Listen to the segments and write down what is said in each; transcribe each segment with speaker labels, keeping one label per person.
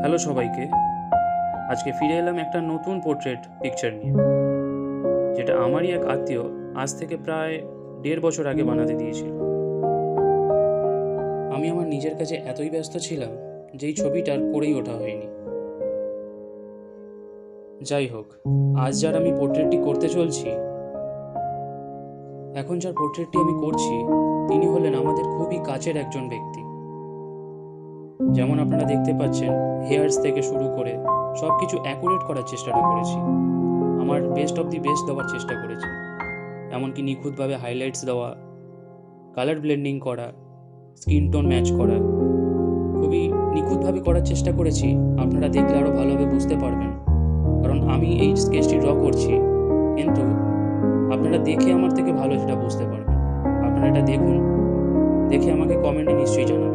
Speaker 1: Hello সবাইকে। আজকে ফিরে এলাম একটা নতুন পোর্ট্রেট পিকচার নিয়ে, যেটা আমারই এক আত্মীয় আজ থেকে প্রায় 1.5 বছর আগে বানাতে দিয়েছিল। আমি আমার নিজের কাছে এতই ব্যস্ত ছিলাম যে এই ছবিটার করেই ওঠা হয়নি। যাই হোক, আজ যার আমি পোর্ট্রেটটি করতে চলছি, এখন যার পোর্ট্রেটটি আমি করছি, তিনি হলেন আমাদের খুবই কাছের একজন ব্যক্তি। যেমন আপনারা দেখতে পাচ্ছেন, হেয়ার্স থেকে শুরু করে সব কিছু অ্যাকুরেট করার চেষ্টাটা করেছি। আমার বেস্ট অফ দি বেস্ট দেওয়ার চেষ্টা করেছি, এমনকি নিখুঁতভাবে হাইলাইটস দেওয়া, কালার ব্লেন্ডিং করা, স্কিন টোন ম্যাচ করা, খুবই নিখুঁতভাবে করার চেষ্টা করেছি। আপনারা দেখলে আরও ভালোভাবে বুঝতে পারবেন, কারণ আমি এই স্কেচটি ড্র করছি, কিন্তু আপনারা দেখে আমার থেকে ভালো সেটা বুঝতে পারবেন। আপনারা এটা দেখুন, দেখে আমাকে কমেন্টে নিশ্চয়ই জানাবেন।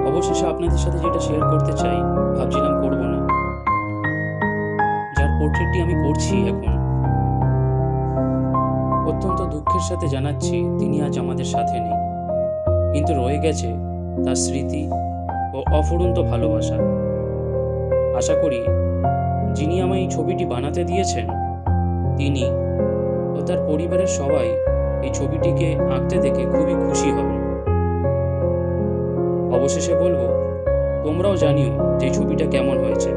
Speaker 1: অবশেষে আপনাদের সাথে যেটা শেয়ার করতে চাই, ভাবছিলাম করব না, যার পোর্ট্রেটটি আমি করছি এখন, অত্যন্ত দুঃখের সাথে জানাচ্ছি তিনি আজ আমাদের সাথে নেই, কিন্তু রয়ে গেছে তার স্মৃতি ও অফুরন্ত ভালোবাসা। আশা করি যিনি আমায় এই ছবিটি বানাতে দিয়েছেন, তিনি ও তার পরিবারের সবাই এই ছবিটিকে আঁকতে দেখে খুবই খুশি হবেন। অবশেষে বলবো, তোমরাও জানিও যে ছবিটা কেমন হয়েছে।